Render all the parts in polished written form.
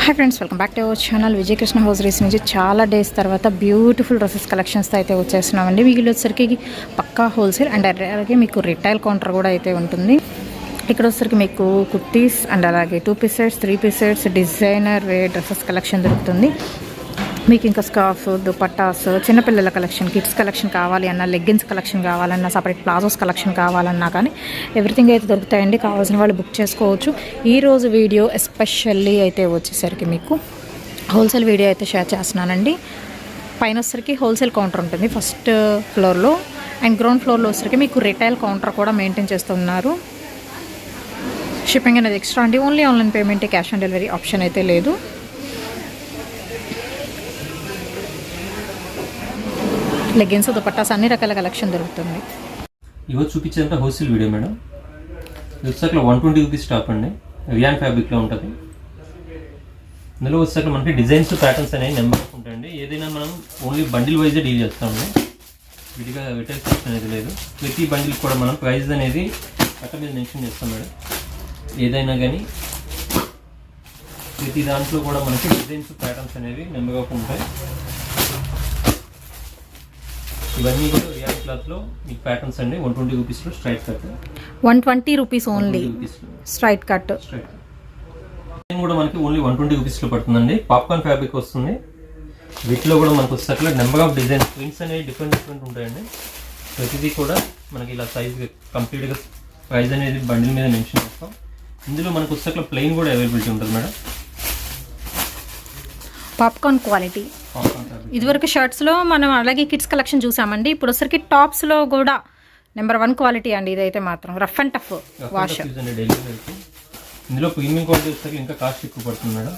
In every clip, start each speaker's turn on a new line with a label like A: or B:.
A: Hi friends, welcome back to our channel. Vijay Krishna hosieries నుంచి చాలా days తర్వాత బ్యూటిఫుల్ డ్రెస్సెస్ కలెక్షన్స్తో అయితే వచ్చేస్తున్నామండి. మీకు వచ్చేసరికి పక్కా హోల్సేల్ అండ్ అలాగే మీకు రిటైల్ కౌంటర్ కూడా అయితే ఉంటుంది. ఇక్కడ వచ్చేసరికి మీకు కుర్తీస్ అండ్ అలాగే 2 పీసెస్ 3 పీసెస్ డిజైనర్ వే డ్రెస్సెస్ కలెక్షన్ దొరుకుతుంది. మీకు ఇంకా స్కార్ఫ్, దుపట్టాస్, చిన్నపిల్లల కలెక్షన్, కిడ్స్ కలెక్షన్ కావాలి అన్నా, లెగ్గిన్స్ కలెక్షన్ కావాలన్నా, సపరేట్ ప్లాజోస్ కలెక్షన్ కావాలన్నా కానీ ఎవ్రీథింగ్ అయితే దొరుకుతాయండి. కావాల్సిన వాళ్ళు బుక్ చేసుకోవచ్చు. ఈరోజు వీడియో ఎస్పెషల్లీ అయితే వచ్చేసరికి మీకు హోల్సేల్ వీడియో అయితే షేర్ చేస్తున్నానండి. పైన వచ్చేసరికి హోల్సేల్ కౌంటర్ ఉంటుంది ఫస్ట్ ఫ్లోర్లో, అండ్ గ్రౌండ్ ఫ్లోర్లో వచ్చేసరికి మీకు రిటైల్ కౌంటర్ కూడా మెయింటైన్ చేస్తున్నారు. షిప్పింగ్ అనేది ఎక్స్ట్రా అండి. Only online payment, cash on delivery option అయితే లేదు. లెగ్గిన్స్, దుపట్టాస్ అన్ని రకాల కలెక్షన్ దొరుకుతుంది.
B: ఇవో చూపించేదంటే హోల్సేల్ వీడియో మేడం. ఇది వచ్చాక 120 రూపీస్ టాప్ అండి. రియాన్ ఫ్యాబ్రిక్లో ఉంటుంది. ఇందులో వచ్చాక మనకి డిజైన్స్, ప్యాటర్న్స్ అనేవి నెంబర్ ఉంటాయండి. ఏదైనా మనం ఓన్లీ బండిల్ వైజే డీల్ చేస్తామండి. విడిగా రిటైల్ సెక్షన్ అనేది లేదు. ప్రతి బండిల్ కూడా మనం ప్రైస్ అనేది అట్ట మీద మెన్షన్ చేస్తాం మేడం. ఏదైనా కానీ ప్రతి దాంట్లో కూడా మనకి డిజైన్స్, ప్యాటర్న్స్ అనేవి నెంబర్ ఆఫ్ ఉంటాయి. ఇవన్నీ కూడా రియాల్ క్లాత్లో మీకు ప్యాటర్న్స్ అండి. 120 రూపీస్లో straight cut.
A: 120 rupees only straight cut.
B: కూడా మనకి ఓన్లీ 120 రూపీస్లో పడుతుందండి. పాప్కార్న్ ఫ్యాబ్రిక్ వస్తుంది. వీటిలో కూడా మనకు వచ్చేసరికి నెంబర్ ఆఫ్ డిజైన్స్, ప్రింట్స్ అనేవి డిఫరెంట్ ఉంటాయండి. ప్రతిదీ కూడా మనకి ఇలా సైజ్ కంప్లీట్గా ప్రైస్ అనేది బండిల్ మీద మెన్షన్ చేస్తాం. ఇందులో మనకు వచ్చేసరికి ప్లెయిన్ కూడా అవైలబిలిటీ ఉంటుంది మేడం.
A: Popcorn quality. ఇదివరకు షర్ట్స్లో మనం అలాగే కిడ్స్ కలెక్షన్ చూసామండి. ఇప్పుడు వచ్చరికి టాప్స్లో కూడా నెంబర్ 1 క్వాలిటీ అండి. ఇదైతే మాత్రం రఫ్ అండ్ టఫ్ వాష్.
B: ఇందులో ప్రీమియం క్వాలిటీ వచ్చేసరికి ఇంకా కాస్ట్ ఎక్కువ పడుతుంది మేడం.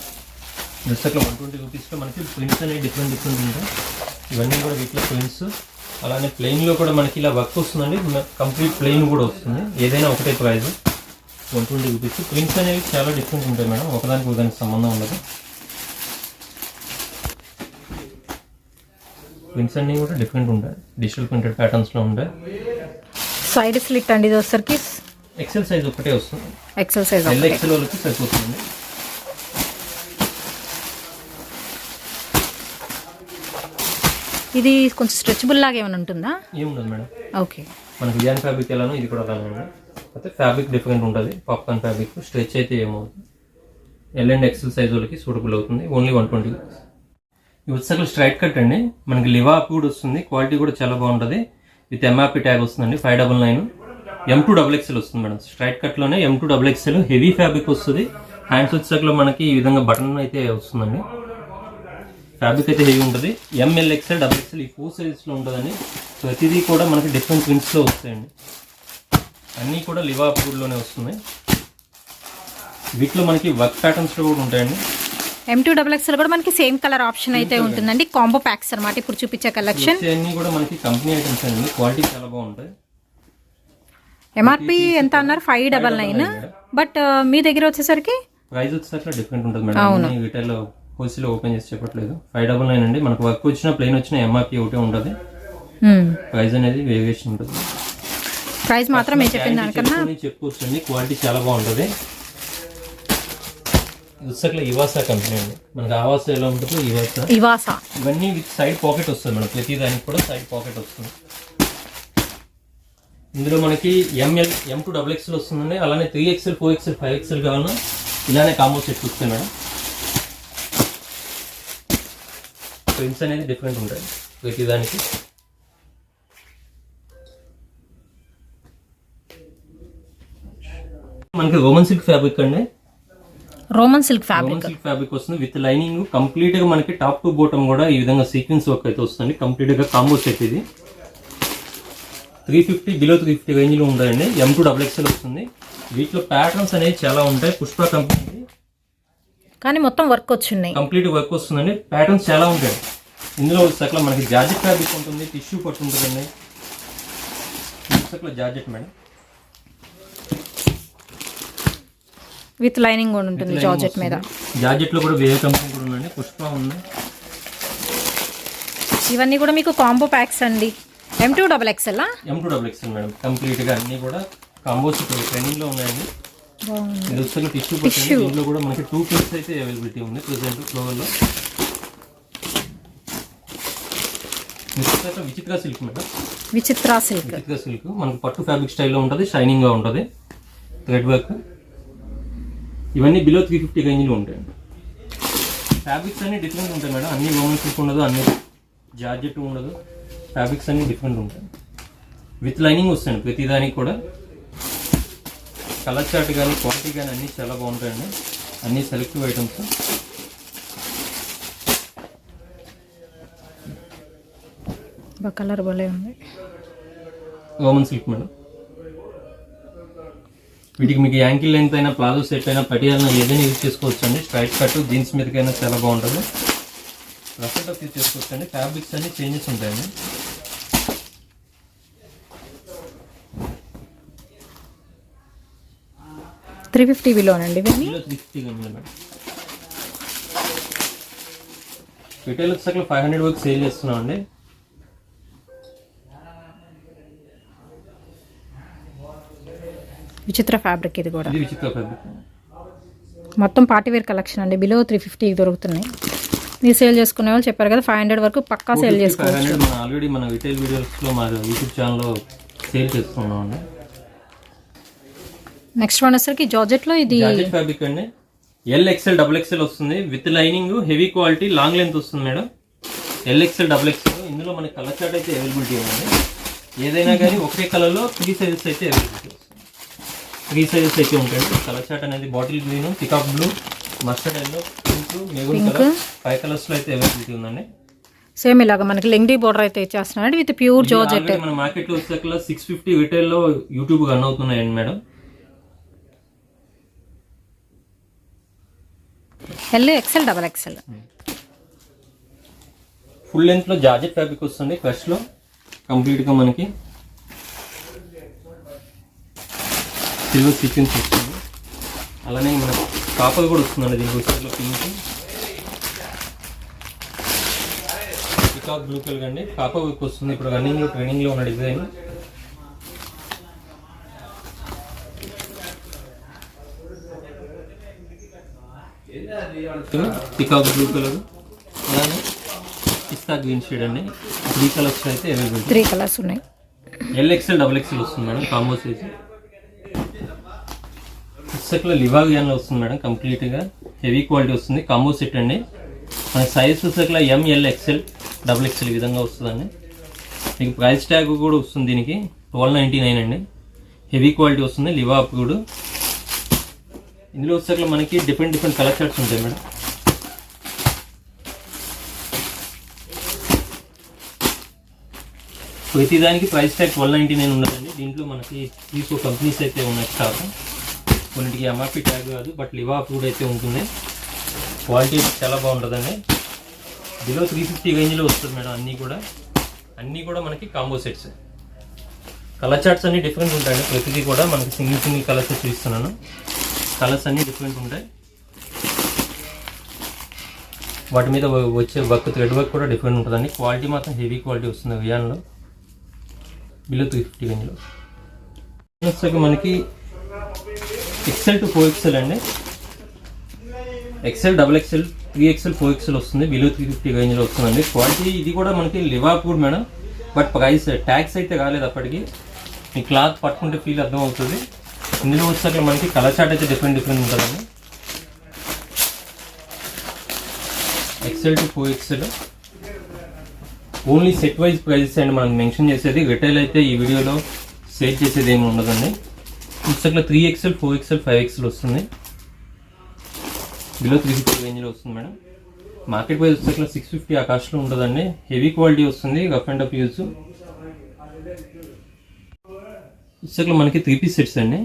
B: వచ్చేసరికి 120 రూపీస్లో మనకి ప్రింట్స్ అనేవి డిఫరెంట్ ఉంటాయి. ఇవన్నీ కూడా వీటిలో ప్రింట్స్. అలానే ప్లెయిన్లో కూడా మనకి ఇలా వర్క్ వస్తుందండి. కంప్లీట్ ప్లెయిన్ కూడా వస్తుంది. ఏదైనా ఒకటే ప్రైస్ 120 రూపీస్. ప్రింట్స్ అనేవి చాలా డిఫరెంట్ ఉంటాయి మేడం. ఒకదానికి సంబంధం ఉండదు. ప్రింట్స్ అన్నీ కూడా డిఫరెంట్ ఉంటాయి. డిజిటల్ ప్రింటెడ్ ప్యాటర్న్స్లో ఉంటాయి.
A: సైడ్ స్లిట్ అండి. ఇది వచ్చరికి
B: ఎక్సెల్ సైజ్ ఒకటే వస్తుంది.
A: ఎక్సెల్ సైజ్
B: ఎక్సెల్ వాళ్ళకి సరిపోతుంది.
A: ఇది కొంచెం స్ట్రెచబుల్ లాగా ఏమైనా ఉంటుందా?
B: ఏముండదు మేడం.
A: ఓకే.
B: మనకి రియాన్ ఫ్యాబ్రిక్ ఎలానో ఇది కూడా అలానే ఉంది. అయితే ఫ్యాబ్రిక్ డిఫరెంట్ ఉంటుంది. పాప్కార్న్ ఫ్యాబ్రిక్ స్ట్రెచ్ అయితే ఏమవుతుంది. ఎల్ అండ్ ఎక్సెల్ సైజ్ వాళ్ళకి సూటబుల్ అవుతుంది. ఓన్లీ 120. ఇవి వచ్చేసరికి స్ట్రైట్ కట్ అండి. మనకి లివా కూడా వస్తుంది. క్వాలిటీ కూడా చాలా బాగుంటుంది. విత్ ఎంఆర్పి ట్యాగ్ వస్తుందండి. 599. M2XXL వస్తుంది మేడం. స్ట్రైట్ కట్లోనే M2XXL హెవీ ఫ్యాబ్రిక్ వస్తుంది. హ్యాండ్స్ వచ్చేసరిలో మనకి ఈ విధంగా బటన్ అయితే వస్తుందండి. ఫ్యాబ్రిక్ అయితే హెవీ ఉంటుంది. MLXL, XXL ఈ 4 సైజెస్లో ఉంటుందండి. ప్రతిదీ కూడా మనకి డిఫరెంట్ ప్రింట్స్లో వస్తాయండి. అన్నీ కూడా లివా లోనే వస్తున్నాయి. వీటిలో మనకి వర్క్ ప్యాటర్న్స్లో కూడా ఉంటాయండి.
A: M2XXL కూడా మనకి సేమ్ కలర్ ఆప్షన్ అయితే ఉంటుందండి. కాంబో ప్యాక్స్ అన్నమాట ఇప్పుడు చూపించే కలెక్షన్.
B: అన్ని కూడా మనకి కంపెనీ ఐటమ్స్ అండి. క్వాలిటీ చాలా బాగుంటాయి.
A: ఎంఆర్పి ఎంత అన్నారు? 599. బట్ మీ దగ్గర వచ్చేసరికి
B: ప్రైస్ వచ్చేసరికి డిఫరెంట్ ఉంటుంది మేడం. రిటైల్ హోల్సేల్ ఓపెన్ చేసి చెప్పట్లేదు. 599 అండి. మనకు వర్క్ వచ్చినా ప్లెయిన్ వచ్చినా ఎంఆర్పి ఒకటే ఉంటుంది. ప్రైస్ అనేది వేరియేషన్ ఉంటుంది.
A: ప్రైస్ మాత్రం ఏం చెప్పిన దానికన్నా
B: చెప్పుకోవచ్చు అండి. క్వాలిటీ చాలా బాగుంటుంది. వచ్చేసరికి ఇవాసా కంపెనీ అండి. మనకి ఆవాస ఎలా ఉంటుందో ఇవాసా. ఇవన్నీ విత్ సైడ్ పాకెట్ వస్తుంది మేడం. ప్రతి దానికి కూడా సైడ్ పాకెట్ వస్తుంది. ఇందులో మనకి M2XXL వస్తుందండి. అలానే 3XL, 4XL, 5XL కావాలన్నా ఇలానే కాంబో సెట్ వస్తాయి మేడం. ప్రింట్స్ అనేది డిఫరెంట్ ఉంటాయి ప్రతి దానికి. మనకి రోమన్ సిల్క్ ఫ్యాబ్రిక్ అండి.
A: రోమన్ సిల్క్ ఫ్యాబ్రిక్
B: వస్తుంది విత్ లైనింగ్. కంప్లీట్ గా మనకి టాప్ టు బాటమ్ కూడా ఈ విధంగా సీక్వెన్స్ వర్క్ అయితే వస్తుంది. కంప్లీట్ గా కాంబో సెట్ ఇది. 350 బిలో 350 రేంజ్ లో ఉంటాయండి. M2XXL వస్తుంది. వీటిలో ప్యాటర్న్స్ అనేవి చాలా ఉంటాయి. పుష్ప కంపెనీ
A: కానీ మొత్తం వర్క్ వచ్చింది.
B: కంప్లీట్ వర్క్ వస్తుందండి. ప్యాటర్న్స్ చాలా ఉంటాయి. ఇందులో సకల మనకి జార్జెట్ ఫ్యాబ్రిక్ ఉంటుంది. టిష్యూ పట్టు ఉంటుందండి. సకల జార్జెట్ మేడం.
A: విత్ లైనింగ్ కూడా ఉంటుంది జార్జెట్ మీద.
B: జార్జెట్ లో కూడా వేరే కంపెనీ కూడా ఉందండి. పుష్ప ఉంది.
A: ఇవన్నీ కూడా మీకు కాంబో ప్యాక్స్ అండి. M2XXL
B: madam. కంప్లీట్ గా అన్ని కూడా కాంబోస్ ట్రెండింగ్ లో ఉన్నాయండి.
A: బాగుంది.
B: ఇది వచ్చేసరికి టిష్యూ పట్టు. దీంట్లో కూడా మనకి 2 పీసెస్ అయితే అవైలబిలిటీ ఉంది ప్రెసెంట్ ఫ్లోర్లో. నెక్స్ట్ విచిత్ర సిల్క్ మేడం.
A: విచిత్ర సిల్క్.
B: విచిత్ర సిల్క్ మనకు పట్టు ఫ్యాబ్రిక్ స్టైల్లో ఉంటుంది, షైనింగ్గా ఉంటుంది, థ్రెడ్ వర్క్. ఇవన్నీ బిలో 350 రేంజ్లో ఉంటాయండి. ఫ్యాబ్రిక్స్ అన్ని డిఫరెంట్ ఉంటాయి మేడం. అన్ని ఓమన్ సిల్క్ ఉండదు, అన్ని జార్జెట్ ఉండదు. ఫ్యాబ్రిక్స్ అన్ని డిఫరెంట్ ఉంటాయి. విత్ లైనింగ్ వస్తాయండి ప్రతిదానికి కూడా. కలర్ చార్ట్ కానీ క్వాలిటీ కానీ అన్నీ చాలా బాగుంటాయండి. అన్ని సెలెక్టివ్ ఐటమ్స్.
A: కలర్ భలే ఉంది.
B: ఓమన్ సిల్క్ మేడం. వీటికి మీకు యాంకిల్ లెంత్ అయినా ప్లాజో సెట్ అయినా పటియాలన్నా ఏదైనా యూజ్ చేసుకోవచ్చు అండి. స్ట్రైట్ కట్ జీన్స్ మీదకైనా చాలా బాగుంటుంది. రఫ్ యూజ్ చేసుకోవచ్చు అండి. ఫ్యాబ్రిక్స్ అన్ని చేంజెస్ ఉంటాయండి.
A: $350 బిలోనండి ఇవన్నీ.
B: 350 మేడం. రిటైల్ వచ్చేసరికి 500 వరకు సేల్ చేస్తున్నాం అండి.
A: విచిత్ర ఫ్యాబ్రిక్ ఇది కూడా.
B: ఇది విచిత్ర ఫ్యాబ్రిక్.
A: మొత్తం పార్టీవేర్ కలెక్షన్ అండి. బిలో 350 దొరుకుతున్నాయి. మీరు సేల్ చేసుకునే వాళ్ళు చెప్పారు కదా 500 వరకు పక్కా సేల్ చేసుకోవచ్చు.
B: మనం ఆల్రెడీ మన రిటైల్ వీడియోస్లో మా యూట్యూబ్ ఛానల్లో సేల్ చేస్తున్నాం అండి.
A: నెక్స్ట్ వన్ వచ్చేసరికి జార్జెట్లో ఇది
B: జార్జెట్ ఫ్యాబ్రిక్ అండి. LXL XXL వస్తుంది with lining, heavy quality, long length వస్తుంది మేడం. LXL XXL. ఇందులో మనకి కలర్ చార్ట్ అయితే అవైలబిలిటీ ఉంది. ఏదైనా కానీ ఒకే కలర్లో 3 సైజెస్ అయితే అవైలబిలిటీ వస్తుంది. 3 సైజెస్ అయితే ఉంటాయండి. కలర్ చార్ట్ అనేది bottle green, peacock blue, mustard yellow, pink, maroon colour 5 కలర్స్లో అయితే అవైలబిలిటీ ఉందండి.
A: సేమ్ ఇలాగా మనకి లెంగ్డీ బోర్డర్ అయితే ఇచ్చేస్తున్నాడు విత్ ప్యూర్ జార్జెట్.
B: మన మార్కెట్లో వచ్చే 650 రిటైల్లో యూట్యూబ్ రన్ అవుతున్నాయండి madam.
A: LXL XXL.
B: Full length లో జార్జెట్ ఫ్యాబ్రిక్ వస్తుంది. క్రష్ లో కంప్లీట్ గా మనకి సిల్వర్ సీక్వెన్స్ వస్తుంది. అలానే మన కాపర్ కూడా వస్తుందండి. దీనికి వచ్చేలో పింక్, పికాక్ బ్లూ కలర్ అండి. కాపర్ వర్క్ వస్తుంది. ఇప్పుడు రన్నింగ్ లో ట్రైనింగ్ లో ఉన్న డిజైన్. పికాక్ బ్లూ కలర్, అలానే పిస్తా గ్రీన్ షేడ్ అండి. 3 కలర్స్ అయితే అవైలబుల్.
A: 3 కలర్స్ ఉన్నాయి.
B: LXL XXL వస్తుంది మేడం. Combo size. పుస్తకంలో లివాగియాన్లో వస్తుంది మేడం. కంప్లీట్గా హెవీ క్వాలిటీ వస్తుంది. కాంబో సెట్ అండి. మన సైజ్ పుస్తకంలో ML XL XXL ఈ విధంగా వస్తుందండి. మీకు ప్రైస్ ట్యాగ్ కూడా వస్తుంది దీనికి. 1299 అండి. హెవీ క్వాలిటీ వస్తుంది. లివా అప్రూవ్డ్. ఇందులో వచ్చేసరికి మనకి డిఫరెంట్ కలర్ చార్ట్స్ ఉంటాయి మేడం. ప్రతిదానికి ప్రైస్ ట్యాగ్ 1299 ఉండదండి. దీంట్లో మనకి 3 కంపెనీస్ అయితే ఉన్నాయి స్టాక్. కొన్నిటికి MRP ట్యాగ్ కాదు, బట్ లివా అప్రూవ్డ్ అయితే ఉంటుంది. క్వాలిటీ చాలా బాగుంటుందండి. బిలో 350 రేంజ్లో వస్తుంది మేడం. అన్నీ కూడా మనకి కాంబో సెట్స్. కలర్ చార్ట్స్ అన్ని డిఫరెంట్ ఉంటాయండి. ప్రతిదీ కూడా మనకి సింగిల్ కలర్స్ చూపిస్తున్నాను. కలర్స్ అన్నీ డిఫరెంట్ ఉంటాయి. వాటి మీద వచ్చే వర్క్, థ్రెడ్ వర్క్ కూడా డిఫరెంట్ ఉంటుందండి. క్వాలిటీ మాత్రం హెవీ క్వాలిటీ వస్తుంది వియాన్లో. బిలో 350 రేంజ్లో వచ్చాక మనకి XL to 4XL అండి. XL XXL 3XL 4XL వస్తుంది. బిలో 350 రేంజ్లో వస్తుందండి. క్వాలిటీ ఇది కూడా మనకి లివాపూర్ మేడం. బట్ ప్రైస్ ట్యాక్స్ అయితే రాలేదు అప్పటికి. మీ క్లాత్ పట్టుకుంటే ఫీల్ అర్థం అవుతుంది. ఇందులో వచ్చాక మనకి కలర్ చార్ట్ అయితే డిఫరెంట్ ఉంటుందండి. XL to 4XL only set wise prizes అండి మనం మెన్షన్ చేసేది. రిటైల్ అయితే ఈ వీడియోలో సేల్ చేసేది ఏమి ఉండదండి. పుస్తకంలో 3XL 4XL 5XL వస్తుంది. బిలో 350 రేంజ్లో వస్తుంది మేడం. మార్కెట్ ప్రైస్ పుస్తకంలో 650 ఆ కాస్ట్లో ఉంటుందండి. హెవీ క్వాలిటీ వస్తుంది. Rough and tough use. పుస్తకంలో మనకి 3 పీస్ సెట్స్ అండి.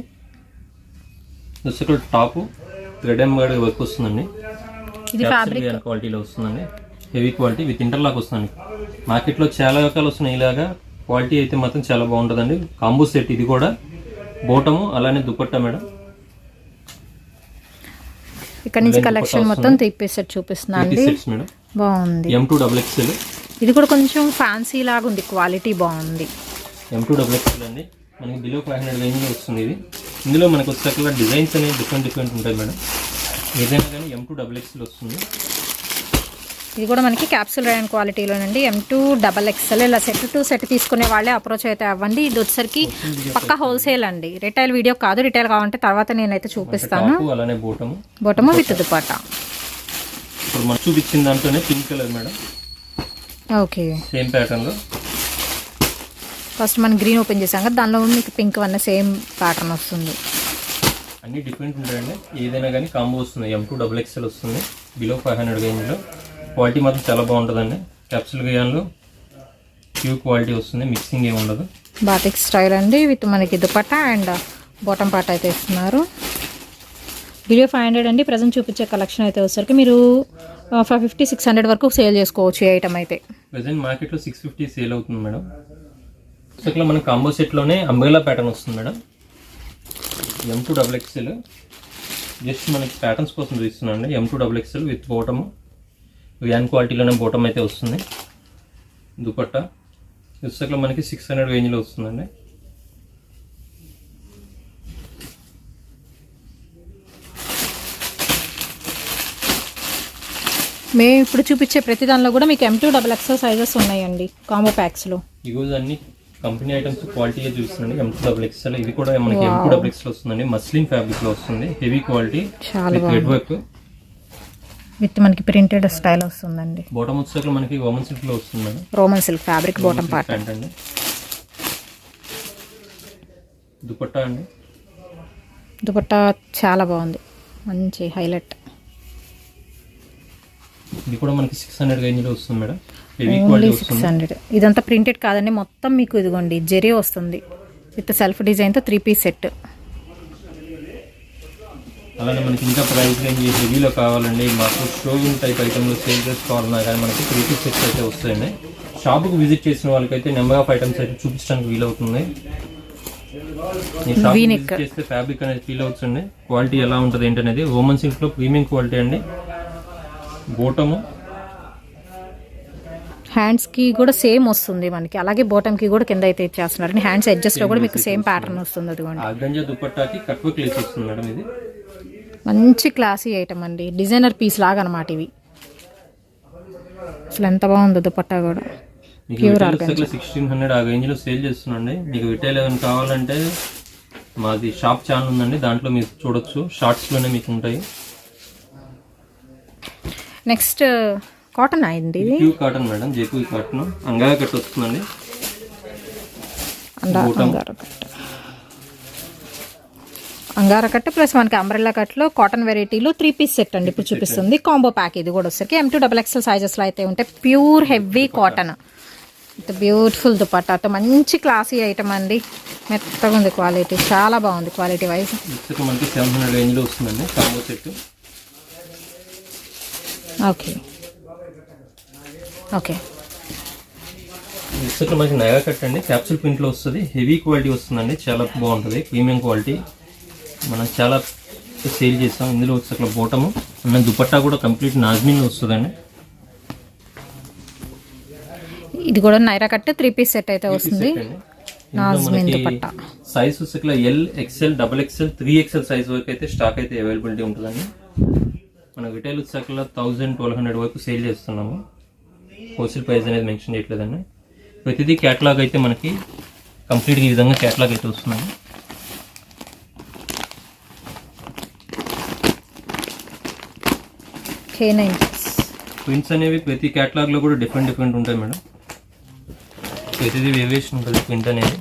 B: పుస్తకంలో టాప్ థ్రెడ్ ఎంబ్రాయిడరీ వర్క్ వస్తుందండి. క్వాలిటీలో వస్తుందండి. హెవీ క్వాలిటీ విత్ ఇంటర్లాక్ వస్తుందండి. మార్కెట్లో చాలా రకాలు వస్తున్నాయి. ఇలాగా క్వాలిటీ అయితే మాత్రం చాలా బాగుంటుందండి. కాంబో సెట్ ఇది కూడా. బోటము అలానే దుపట్టా మేడం.
A: ఇక్కడ నుంచి కలెక్షన్ మొత్తం 3 పీస్ సెట్ చూపిస్తున్నాండి. బాగుంది.
B: M2 XXL.
A: ఇది కూడా కొంచెం ఫ్యాన్సీ లాగా ఉంది. క్వాలిటీ బాగుంది.
B: M2 XXL అండి. మనకి బిలో 500 రేంజ్లో వస్తుంది ఇది. ఇందులో మనకు వచ్చేసరికి డిజైన్స్ అనేవి డిఫరెంట్ ఉంటాయి మేడం. ఏదైనా కానీ M2XXL వస్తుంది.
A: ఇది కూడా మనకి క్యాప్సూల్ రేయన్ క్వాలిటీలోనండి. M2XXL ఇలా సెట్ టు సెట్ తీసుకునే వాళ్ళే అప్రోచ్ అయితే అవ్వండి. ఇది వచ్చేసరికి పక్కా హోల్సేల్ అండి, రిటైల్ వీడియో కాదు. రిటైల్ కావాలంటే తర్వాత నేనైతే చూపిస్తాను.
B: అలానే
A: బోటము విత్ దుపట్టా.
B: ఇప్పుడు మనం చూపించిన దాంట్లోనే pink colour madam.
A: Okay,
B: same pattern లో
A: ఫస్ట్ మనం గ్రీన్ ఓపెన్ చేసాం కదా, దానిలో మీకు పింక్ వల్ల సేమ్ ప్యాటర్న్ వస్తుంది.
B: అన్ని డిఫరెంట్ ఉంటాయండి. ఏదైనా కానీ కాంబో వస్తుంది. M2XXL వస్తుంది బిలో 500 రేంజ్లో. క్వాలిటీ మాత్రం చాలా బాగుంటుందండి. క్యాప్సూల్ గయాన్లో ప్యూర్ క్వాలిటీ వస్తుంది, మిక్సింగ్ ఏమి ఉండదు.
A: బాటిక్ స్టైల్ అండి విత్ మనకి దుపట్టా అండ్ బాటమ్ పార్ట్ అయితే ఇస్తున్నారు. బిలో 500 అండి. ప్రజెంట్ చూపించే కలెక్షన్ అయితే వచ్చేసరికి మీరు 550-600 వరకు సేల్ చేసుకోవచ్చు ఈ ఐటమ్ అయితే.
B: ప్రజెంట్ మార్కెట్లో 650 సేల్ అవుతుంది మేడం. అసలు మన కాంబో సెట్లోనే అంబ్రెలా ప్యాటర్న్ వస్తుంది మేడం. M2XXL జస్ట్ మనకి ప్యాటర్న్స్ కోసం చూస్తున్నాండి. M2XXL విత్ బోటము వ్యాన్ క్వాలిటీలోనే బోటమ్ అయితే వస్తుంది. దుపట్టా ఇసుకలో మనకి 600 రేంజ్లో వస్తుందండి.
A: మేము ఇప్పుడు చూపించే ప్రతి దానిలో కూడా మీకు M2XXL సైజెస్ ఉన్నాయండి కాంబో ప్యాక్స్లో.
B: ఈరోజు అన్ని కంపెనీ ఐటమ్స్ క్వాలిటీగా చూస్తుందండి. M2XXL ఇది కూడా మనకి M2XXL వస్తుందండి. మస్లిన్ ఫ్యాబ్రిక్ లో వస్తుంది, హెవీ క్వాలిటీ,
A: చాలా
B: థ్రెడ్ వర్క్
A: విత్ మనకి ప్రింటెడ్ స్టైల్ వస్తుందండి.
B: బాటమ్ వచ్చేసరికి మనకి రోమన్ సిల్క్ లో వస్తుంది madam.
A: Roman silk fabric bottom part
B: అండి. దుపట్టా అండి,
A: దుపట్టా చాలా బాగుంది, మంచి హైలైట్.
B: ఇది కూడా మనకి 600 రేంజ్ లో వస్తుంది మేడం.
A: ఓన్లీ 600. ఇదంతా ప్రింటెడ్ కాదండి, మొత్తం మీకు ఇదిగోండి జెరీ వస్తుంది విత్ సెల్ఫ్ డిజైన్తో 3 పీస్ సెట్.
B: అలానే మనకి ఇంకా ప్రైస్ రేంజ్ హెవీలో కావాలండి, మాకు షోరూమ్ టైప్ ఐటమ్లో సేల్ చేసుకోవాలన్నా కానీ మనకి 3 పీస్ సెట్స్ అయితే వస్తాయండి. షాప్కి విజిట్ చేసిన వాళ్ళకైతే నెంబర్ ఆఫ్ ఐటమ్స్ అయితే చూపించడానికి వీలవుతుంది. చేస్తే ఫ్యాబ్రిక్ అనేది ఫీల్ అవుతుంది. క్వాలిటీ ఎలా ఉంటుంది ఏంటనేది రోమన్ సిల్క్ లో ప్రీమియం క్వాలిటీ అండి. బోటము
A: హ్యాండ్స్ కి కూడా సేమ్ వస్తుంది మనకి, అలాగే బాటమ్ కి కూడా కింద అయితే ఇచ్చేస్తున్నారు. హ్యాండ్స్ అడ్జస్ట్ లో కూడా మీకు సేమ్ ప్యాటర్న్ వస్తుంది. అదిగోండి
B: ఆర్గంజా దుపట్టాకి కట్ వర్క్ లేస్ వస్తుంది మేడం. ఇది
A: మంచి క్లాసీ ఐటమ్ అండి, డిజైనర్ పీస్ లాగా అనమాట ఇవి. అసలు ఎంత బాగుందో దుపట్టా కూడా. ప్యూర్ ఆర్గంజా
B: 1600 ఆ రేంజ్ లో సేల్ చేస్తున్నాండి. మీకు రిటైల్ ఏమైనా కావాలంటే మాది షాప్ ఛానల్ ఉందండి, దాంట్లో మీరు చూడొచ్చు. షార్ట్స్ లోనే మీకు ఉంటాయి.
A: నెక్స్ట్ కాటన్ అయింది, ఇది
B: pure cotton madam, Jaipur cotton. అంగారా కట్ వస్తుందండి.
A: అంగారా కట్ ప్లస్ మనకి అంబ్రెల్లా కట్లో కాటన్ వెరైటీలో 3 పీస్ సెట్ అండి ఇప్పుడు చూపిస్తుంది. కాంబో ప్యాక్ ఇది కూడా వచ్చేసరికి M2XXL సైజెస్లో అయితే ఉంటాయి. Pure heavy cotton with beautiful దుపట్టాతో మంచి క్లాసీ ఐటమ్ అండి. మెత్తగా ఉంది క్వాలిటీ, చాలా బాగుంది క్వాలిటీ వైజ్.
B: మనకి 700 రేంజ్ లో వస్తుందండి కాంబో సెట్.
A: ఓకే ఓకే,
B: ఇసుక మనకి నగా కట్ అండి, క్యాప్సూల్ ప్రింట్లో వస్తుంది, హెవీ క్వాలిటీ వస్తుందండి, చాలా బాగుంటుంది, ప్రీమియం క్వాలిటీ. మనం చాలా సేల్ చేస్తాం. ఇందులో వచ్చేసరికి బోటము అన్న దుపట్టా కూడా కంప్లీట్ నాజ్మిన్ వస్తుందండి.
A: ఇది కూడా నైరా కట్ 3 పీస్ సెట్ అయితే వస్తుంది. నాజ్మిన్ దుపట్టా
B: సైజ్ వచ్చేసరికి L, XL, XXL, 3XL size వరకు అయితే స్టాక్ అయితే అవైలబిలిటీ ఉంటుందండి. మన రిటైల్ వచ్చేసరికి 1000-1200 వరకు సేల్ చేస్తున్నాము. హోల్సేల్ ప్రైస్ అనేది మెన్షన్ చేయట్లేదండి. ప్రతిదీ క్యాటలాగ్ అయితే మనకి కంప్లీట్గా ఈ విధంగా క్యాటలాగ్ అయితే వస్తున్నాయి. ప్రింట్స్ అనేవి ప్రతి క్యాటలాగ్లో కూడా డిఫరెంట్ ఉంటాయి మేడం. ప్రతిదీ వేరియేషన్ ఉంటుంది ప్రింట్ అనేది.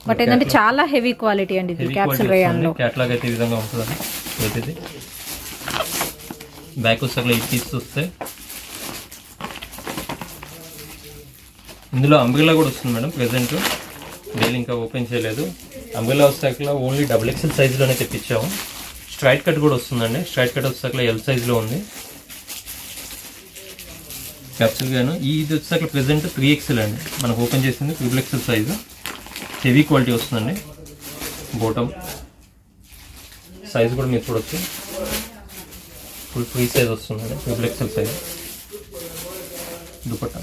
A: బట్ ఏంటంటే చాలా హెవీ క్వాలిటీ అండి ఇది. క్యాప్సూల్ రేయాన్లో
B: క్యాటలాగ్ అయితే ఈ విధంగా ఉంటుందండి. ప్రతిదీ బ్యాక్ వచ్చేసరికి 8 పీస్ వస్తాయి. ఇందులో అంబ్రెల్లా కూడా వస్తుంది మేడం. ప్రెసెంట్ డైలీ ఇంకా ఓపెన్ చేయలేదు. అంబ్రెల్లా వచ్చేసరికి ఓన్లీ XXL సైజులోనే తెప్పించాము. స్ట్రైట్ కట్ కూడా వస్తుందండి. స్ట్రైట్ కట్ వచ్చేసరికి L సైజులో ఉంది క్యాప్సూల్ గాను. ఇది వచ్చేసరికి ప్రెసెంట్ 3XL అండి. మనకు ఓపెన్ చేసింది XXL సైజు. హెవీ క్వాలిటీ వస్తుందండి. బోటమ్ సైజ్ కూడా మీరు చూడొచ్చు, ఫుల్ ఫ్రీ సైజ్ వస్తుందండి. XXL size dupatta.